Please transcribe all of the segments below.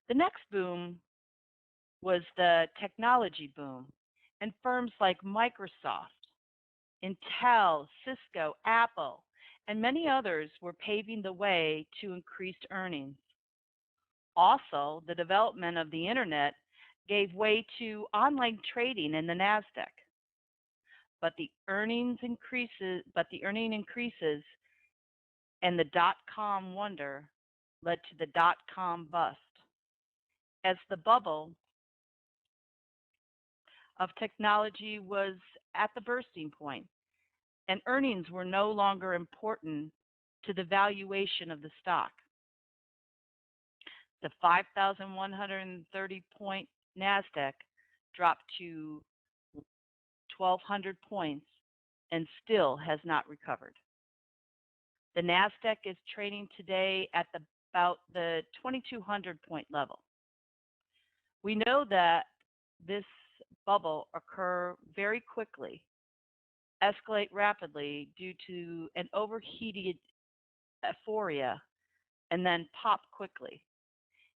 The next boom was the technology boom, and firms like Microsoft, Intel, Cisco, Apple, and many others were paving the way to increased earnings. Also, the development of the internet gave way to online trading in the Nasdaq. But the earning increases and the dot-com wonder led to the dot-com bust as the bubble of technology was at the bursting point and earnings were no longer important to the valuation of the stock. The 5,130 point NASDAQ dropped to 1,200 points and still has not recovered. The NASDAQ is trading today at about the 2,200 point level. We know that this bubble occur very quickly, escalate rapidly due to an overheated euphoria, and then pop quickly.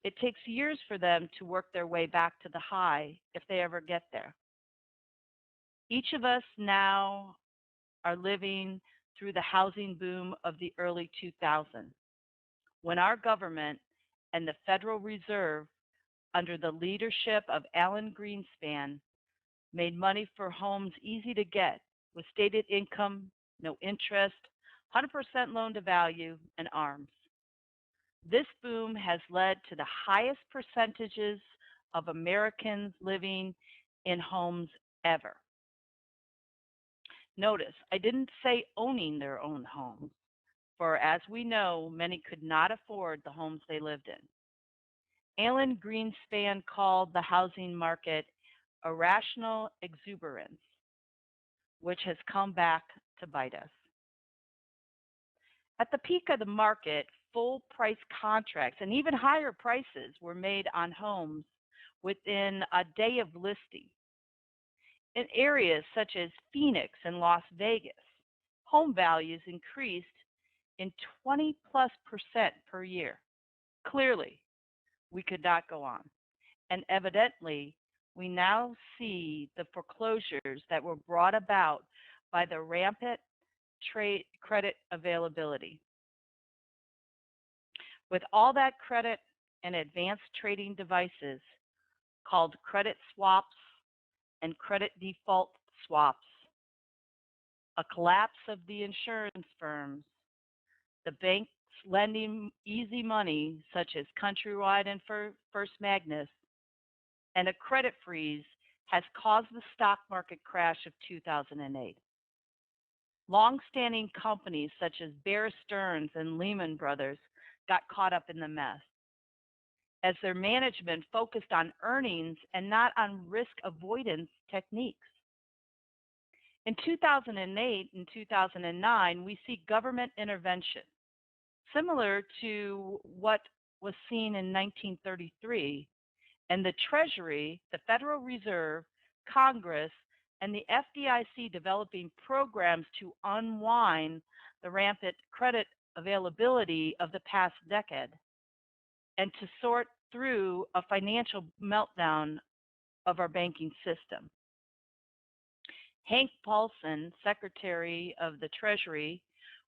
It takes years for them to work their way back to the high if they ever get there. Each of us now are living through the housing boom of the early 2000s, when our government and the Federal Reserve, under the leadership of Alan Greenspan, made money for homes easy to get with stated income, no interest, 100% loan to value, and ARMs. This boom has led to the highest percentages of Americans living in homes ever. Notice, I didn't say owning their own homes, for as we know, many could not afford the homes they lived in. Alan Greenspan called the housing market irrational exuberance, which has come back to bite us. At the peak of the market, full price contracts and even higher prices were made on homes within a day of listing. In areas such as Phoenix and Las Vegas, home values increased in 20+% per year. Clearly, we could not go on. And evidently, we now see the foreclosures that were brought about by the rampant trade credit availability. With all that credit and advanced trading devices called credit swaps and credit default swaps, a collapse of the insurance firms, the banks lending easy money such as Countrywide and First Magnus, and a credit freeze has caused the stock market crash of 2008. Long-standing companies such as Bear Stearns and Lehman Brothers got caught up in the mess as their management focused on earnings and not on risk avoidance techniques. In 2008 and 2009, we see government intervention, similar to what was seen in 1933, and the Treasury, the Federal Reserve, Congress, and the FDIC developing programs to unwind the rampant credit availability of the past decade and to sort through a financial meltdown of our banking system. Hank Paulson, Secretary of the Treasury,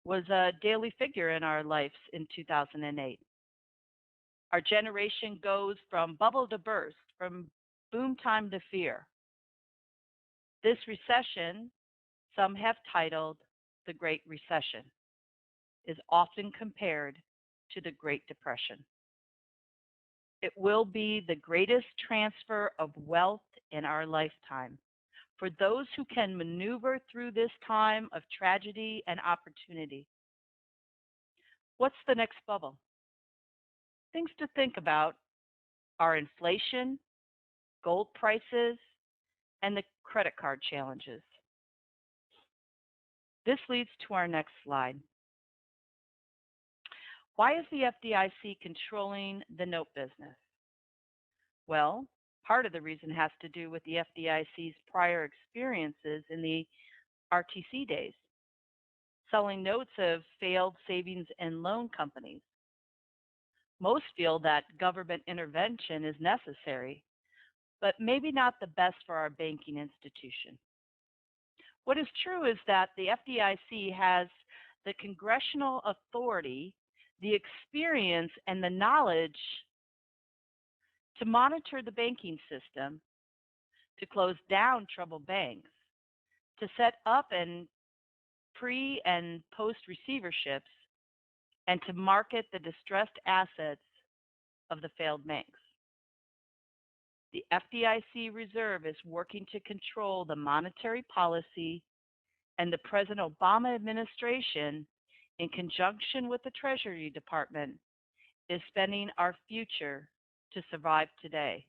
was a daily figure in our lives in 2008. Our generation goes from bubble to burst, from boom time to fear. This recession, some have titled the Great Recession, is often compared to the Great Depression. It will be the greatest transfer of wealth in our lifetime for those who can maneuver through this time of tragedy and opportunity. What's the next bubble? Things to think about are inflation, gold prices, and the credit card challenges. This leads to our next slide. Why is the FDIC controlling the note business? Well, part of the reason has to do with the FDIC's prior experiences in the RTC days, selling notes of failed savings and loan companies. Most feel that government intervention is necessary, but maybe not the best for our banking institution. What is true is that the FDIC has the congressional authority, the experience, and the knowledge to monitor the banking system, to close down troubled banks, to set up and pre and post receiverships, and to market the distressed assets of the failed banks. The FDIC Reserve is working to control the monetary policy, and the President Obama administration, in conjunction with the Treasury Department, is spending our future to survive today,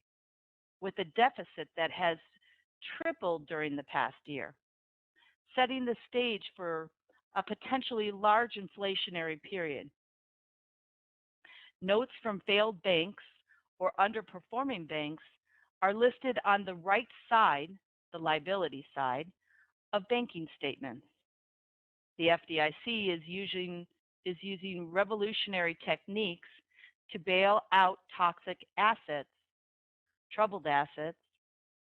with a deficit that has tripled during the past year, setting the stage for a potentially large inflationary period. Notes from failed banks or underperforming banks are listed on the right side, the liability side, of banking statements. The FDIC is using revolutionary techniques to bail out toxic assets, troubled assets,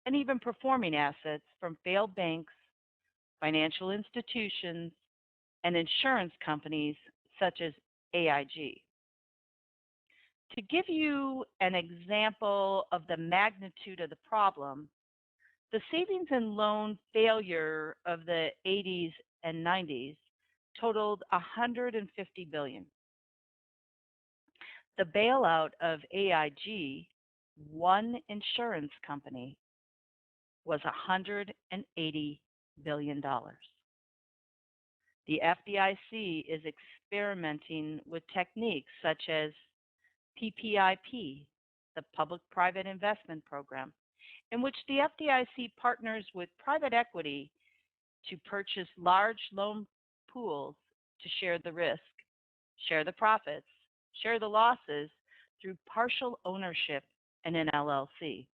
and even performing assets from failed banks, financial institutions, and insurance companies such as AIG. To give you an example of the magnitude of the problem, the savings and loan failure of the 80s and 90s totaled $150 billion. The bailout of AIG, one insurance company, was $180 billion. The FDIC is experimenting with techniques such as PPIP, the Public-Private Investment Program, in which the FDIC partners with private equity to purchase large loan pools to share the risk, share the profits, share the losses through partial ownership in an LLC.